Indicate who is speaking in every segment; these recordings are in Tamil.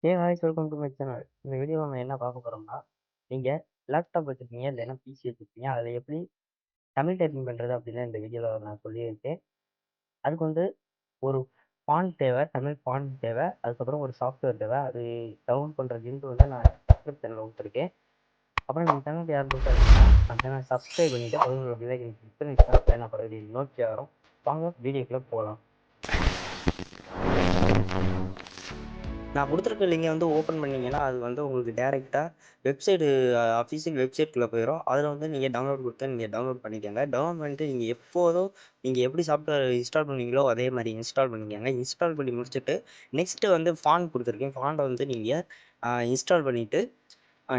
Speaker 1: Hey guys, welcome to my channel. இந்த வீடியோவில் நம்ம என்ன பார்க்க போகிறோம்னா, நீங்கள் லேப்டாப் வச்சுருக்கீங்க இல்லைன்னா பிசி வச்சுருக்கீங்க, அதில் எப்படி தமிழ் டைப்பிங் பண்ணுறது அப்படின்னு இந்த வீடியோவில் நான் சொல்லியிருக்கேன். அதுக்கு வந்து ஒரு ஃபாண்ட் தேவை, தமிழ் ஃபாண்ட் தேவை, அதுக்கப்புறம் ஒரு சாஃப்ட்வேர் தேவை. அது டவுன்லோட் பண்ணுற லிங்க் வந்து நான் டிஸ்கிரிப்ஷனில் கொடுத்துருக்கேன். அப்புறம் நம்ம சேனலுக்கு யார் கொடுத்தாருன்னா நம்ம சேனல் சப்ஸ்கிரைப் பண்ணிவிட்டு பதினோரு விலைக்கு கிளிக் பண்ணி நான் பிறகு நோக்கி வரோம். வாங்க வீடியோக்குள்ளே போகலாம். நான் கொடுத்துருக்க லிங்கை வந்து ஓப்பன் பண்ணிங்கன்னா அது வந்து உங்களுக்கு டேரெக்டாக வெப்சைட்டு அஃபிஷியல் வெப்சைட்குள்ளே போயிடும். அதில் வந்து நீங்கள் டவுன்லோட் கொடுத்தா நீங்கள் டவுன்லோட் பண்ணிக்கோங்க. டவுன்லோட் பண்ணிட்டு நீங்கள் எப்போதும் நீங்கள் எப்படி சாஃப்ட்வேர் இன்ஸ்டால் பண்ணுவீங்களோ அதே மாதிரி இன்ஸ்டால் பண்ணிக்கோங்க. இன்ஸ்டால் பண்ணி முடிச்சுட்டு நெக்ஸ்ட்டு வந்து ஃபாண்ட் கொடுத்துருக்கேன். ஃபாண்டை வந்து நீங்கள் இன்ஸ்டால் பண்ணிவிட்டு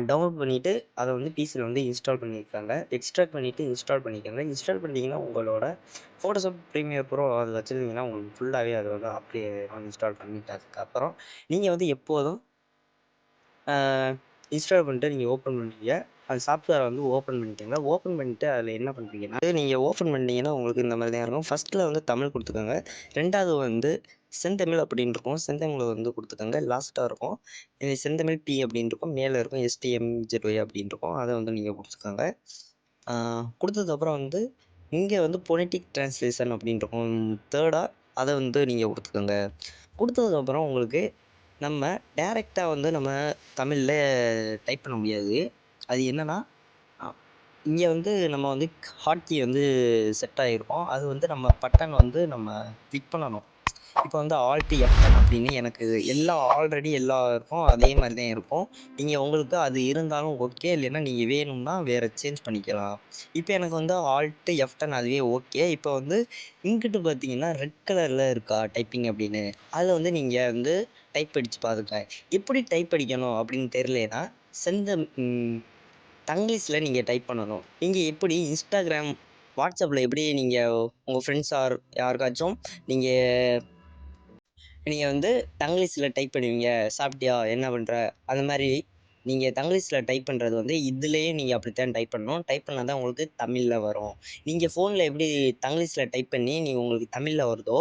Speaker 1: டவுன்லோட் பண்ணிவிட்டு அதை வந்து பிசியில் வந்து இன்ஸ்டால் பண்ணியிருக்காங்க. எக்ஸ்ட்ராக்ட் பண்ணிவிட்டு இன்ஸ்டால் பண்ணிக்கோங்க. இன்ஸ்டால் பண்ணிட்டீங்கன்னா உங்களோட ஃபோட்டோஷாப் ப்ரீமியர் ப்ரோ அது வச்சுருந்தீங்கன்னா உங்களுக்கு ஃபுல்லாகவே அது வந்து அப்படியே இன்ஸ்டால் பண்ணிட்டதுக்கப்புறம் நீங்கள் வந்து எப்போதும் இன்ஸ்டால் பண்ணிட்டு நீங்கள் ஓப்பன் பண்ணுவீங்க. அந்த சாஃப்ட்வேரை வந்து ஓப்பன் பண்ணிக்கோங்க. ஓப்பன் பண்ணிவிட்டு அதில் என்ன பண்ணுறீங்கன்னா நீங்கள் ஓப்பன் பண்ணிட்டீங்கன்னா உங்களுக்கு இந்த மாதிரி தான் இருக்கும். ஃபஸ்ட்டில் வந்து தமிழ் கொடுத்துக்கோங்க. ரெண்டாவது வந்து செந்தமிழ் அப்படின்னு இருக்கும். செந்தமிழ் வந்து கொடுத்துக்கோங்க. லாஸ்ட்டாக இருக்கும் இது செந்தமிழ் பி அப்படின்னு இருக்கும். மேலே இருக்கும் STMZY அப்படின்னு இருக்கும். அதை வந்து நீங்கள் கொடுத்துக்கோங்க. கொடுத்ததுக்கப்புறம் வந்து இங்கே வந்து பொனெட்டிக் ட்ரான்ஸ்லேஷன் அப்படின்னு இருக்கும். தேர்டாக அதை வந்து நீங்கள் கொடுத்துக்கோங்க. கொடுத்ததுக்கப்புறம் உங்களுக்கு நம்ம டேரெக்டாக வந்து நம்ம தமிழில் டைப் பண்ண முடியாது. அது என்னென்னா இங்கே வந்து நம்ம வந்து ஹாட்கீ வந்து செட் ஆகிருக்கும். அது வந்து நம்ம பட்டன் வந்து நம்ம கிளிக் பண்ணணும். இப்போ வந்து Alt F10 அப்படின்னு எனக்கு ஆல்ரெடி இருக்கும். அதே மாதிரி தான் இருக்கும். நீங்கள் உங்களுக்கு அது இருந்தாலும் ஓகே, இல்லைன்னா நீங்கள் வேணும்னா வேறு சேஞ்ச் பண்ணிக்கலாம். இப்போ எனக்கு வந்து Alt F10 அதுவே ஓகே. இப்போ வந்து இங்கிட்டு பார்த்தீங்கன்னா ரெட் கலரில் இருக்கா டைப்பிங் அப்படின்னு, அதில் வந்து நீங்கள் வந்து டைப் அடித்து பாருங்க. எப்படி டைப் அடிக்கணும் அப்படின்னு தெரியலனா தங்கிலீஷில் நீங்கள் டைப் பண்ணணும். நீங்கள் எப்படி இன்ஸ்டாகிராம், வாட்ஸ்அப்பில் எப்படி நீங்கள் உங்கள் ஃப்ரெண்ட்ஸ் யாருக்காச்சும் நீங்கள் வந்து தங்கிலீஷில் டைப் பண்ணுவீங்க, சாப்பிட்டியா, என்ன பண்ணுற, அந்த மாதிரி நீங்கள் தங்கிலீஷில் டைப் பண்ணுறது வந்து இதுலேயே நீங்கள் அப்படித்தான் டைப் பண்ணணும். டைப் பண்ணால் தான் உங்களுக்கு தமிழில் வரும். நீங்கள் ஃபோனில் எப்படி தங்கிலீஷில் டைப் பண்ணி நீங்கள் உங்களுக்கு தமிழில் வருதோ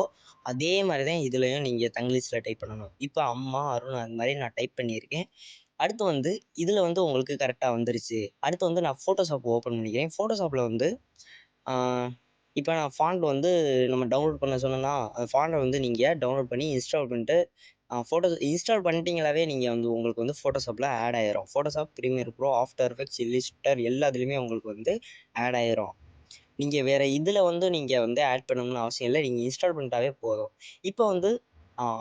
Speaker 1: அதே மாதிரி தான் இதுலேயும் நீங்கள் தங்கிலீஷில் டைப் பண்ணணும். இப்போ அம்மா, அருண் அந்த மாதிரி நான் டைப் பண்ணியிருக்கேன். அடுத்து வந்து இதில் வந்து உங்களுக்கு கரெக்டாக வந்துருச்சு. அடுத்து வந்து நான் ஃபோட்டோஷாப் ஓப்பன் பண்ணிக்கிறேன். ஃபோட்டோஷாப்பில் வந்து இப்போ நான் ஃபாண்ட் வந்து நம்ம டவுன்லோட் பண்ண சொன்னேன்னா, அந்த ஃபாண்டை வந்து நீங்கள் டவுன்லோட் பண்ணி இன்ஸ்டால் பண்ணிட்டு இன்ஸ்டால் பண்ணிட்டீங்களாவே நீங்கள் வந்து உங்களுக்கு வந்து ஃபோட்டோஷாப்பில் ஆட் ஆயிரும். Photoshop, Premiere Pro, After Effects, Illustrator எல்லாத்துலேயுமே உங்களுக்கு வந்து ஆட் ஆயிரும். நீங்கள் வேறு இதில் வந்து நீங்கள் வந்து ஆட் பண்ணணும்னு அவசியம் இல்லை. நீங்கள் இன்ஸ்டால் பண்ணிட்டாவே போதும். இப்போ வந்து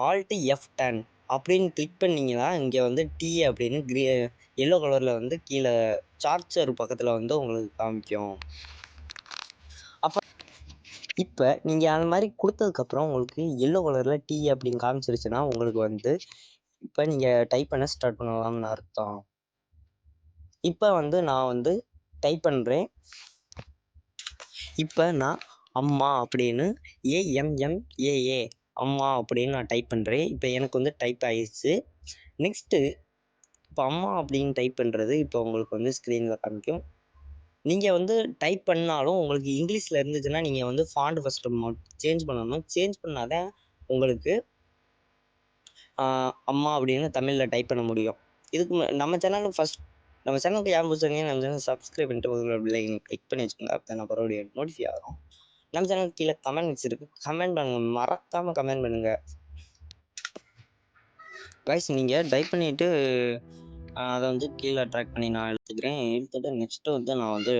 Speaker 1: Alt F10 அப்படின்னு கிளிக் பண்ணிங்கன்னா இங்கே வந்து T அப்படின்னு எல்லோ கலரில் வந்து கீழே சார்ஜர் பக்கத்தில் வந்து உங்களுக்கு காமிக்கும். அப்போ இப்போ நீங்கள் அந்த மாதிரி கொடுத்ததுக்கப்புறம் உங்களுக்கு எல்லோ கலரில் T அப்படின்னு காமிச்சிருச்சுன்னா உங்களுக்கு வந்து இப்போ நீங்கள் டைப் பண்ண ஸ்டார்ட் பண்ணலாம்னு அர்த்தம். இப்போ வந்து நான் வந்து டைப் பண்ணுறேன். இப்போ நான் அம்மா அப்படின்னு AMMAA அம்மா அப்படின்னு நான் டைப் பண்ணுறேன். இப்போ எனக்கு வந்து டைப் ஆயிடுச்சு. நெக்ஸ்ட்டு இப்போ அம்மா அப்படின்னு டைப் பண்ணுறது இப்போ உங்களுக்கு வந்து ஸ்க்ரீனில் காமிக்கும். நீங்கள் வந்து டைப் பண்ணாலும் உங்களுக்கு இங்கிலீஷில் இருந்துச்சுன்னா நீங்கள் வந்து ஃபாண்ட் ஃபஸ்ட்டு சேஞ்ச் பண்ணணும். சேஞ்ச் பண்ணால் தான் உங்களுக்கு அம்மா அப்படின்னு தமிழில் டைப் பண்ண முடியும். இதுக்கு நம்ம சேனலுக்கு யார் புதுசாக நம்ம சேனல் சப்ஸ்கிரைப் பண்ணிட்டு ஒரு லைக் கிளிக் பண்ணி வச்சுக்கோங்க. அப்போ நான் மறுபடியும் நோட்டிஃபை ஆகும். நம்ம சேனலுக்கு கீழே கமெண்ட்ஸ் இருக்குது, கமெண்ட் பண்ணுங்கள், மறக்காமல் கமெண்ட் பண்ணுங்கள். கைஸ் நீங்கள் டைப் பண்ணிவிட்டு அதை வந்து கீழே ட்ராக் பண்ணி நான் எடுத்துகிட்டு நெக்ஸ்ட்டு வந்து நான் வந்து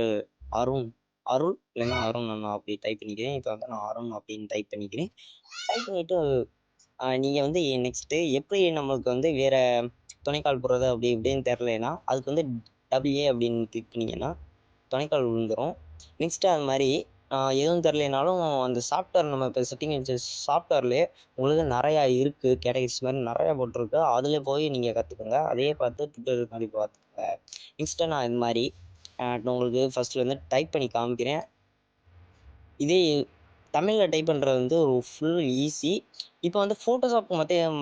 Speaker 1: அருள் இல்லைன்னா அருண் நான் அப்படி டைப் பண்ணிக்கிறேன். இப்போ வந்து நான் அருண் அப்படின்னு டைப் பண்ணிக்கிறேன். டைப் பண்ணிவிட்டு நீங்கள் வந்து நெக்ஸ்ட்டு எப்படி நம்மளுக்கு வந்து வேறு துணைக்கால் போடுறது அப்படி இப்படின்னு தெரிலனா அதுக்கு வந்து WA அப்படின்னு கிளிக் பண்ணிங்கன்னா துணைக்கால் விழுந்துடும். நெக்ஸ்ட்டு அது மாதிரி எதுவும் தெரிலனாலும் அந்த சாஃப்ட்வேர் நம்ம இப்போ செட்டிங் வச்ச சாஃப்ட்வேர்லேயே உங்களுக்கு நிறையா இருக்குது, கேட்டகரிஸ் மாதிரி நிறையா போட்டிருக்கு. அதில் போய் நீங்கள் கற்றுக்குங்க. அதையே பார்த்து ட்விட்டர் மாதிரி பார்த்துக்கோங்க. நெக்ஸ்ட்டு நான் இது மாதிரி உங்களுக்கு ஃபஸ்ட்டில் வந்து டைப் பண்ணி காமிக்கிறேன். இதே தமிழில் டைப் பண்ணுறது வந்து ஒரு ஃபுல் ஈஸி. இப்போ வந்து ஃபோட்டோஷாப்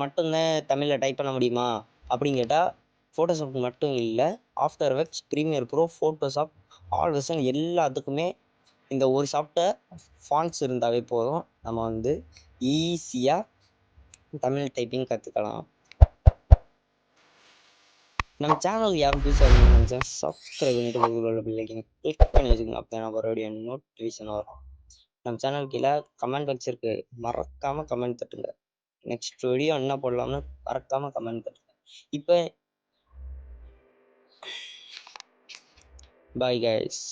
Speaker 1: மட்டும்தான் தமிழில் டைப் பண்ண முடியுமா அப்படின்னு கேட்டால் ஃபோட்டோஷாப் மட்டும் இல்லை, After Effects, Premiere Pro, Photoshop, all version எல்லாத்துக்குமே இந்த ஒரு சாஃப்ட்வேர் ஃபாண்ட்ஸ் இருந்தாவே போதும். நம்ம வந்து ஈஸியாக தமிழ் டைப்பிங் கற்றுக்கலாம். நம்ம சேனலுக்கு யாரும் புதுசாக இருக்கணும்னு நினச்சா சப்ஸ்கிரைப் பண்ணிட்டு பக்கத்தில் பெல் ஐக்கன் கிளிக் பண்ணி வச்சுக்கோங்க. அப்போ நான் வரக்கூடிய நோட்டிஃபிகேஷன் வரும். நம்ம சேனல் கீழே கமெண்ட் பாக்ஸ் இருக்கு, மறக்காமல் கமெண்ட் தட்டுங்க. நெக்ஸ்ட் வீடியோ என்ன போடலாம்னு மறக்காமல் கமெண்ட் தட்டுங்க. இப்போ பாய் கைஸ்.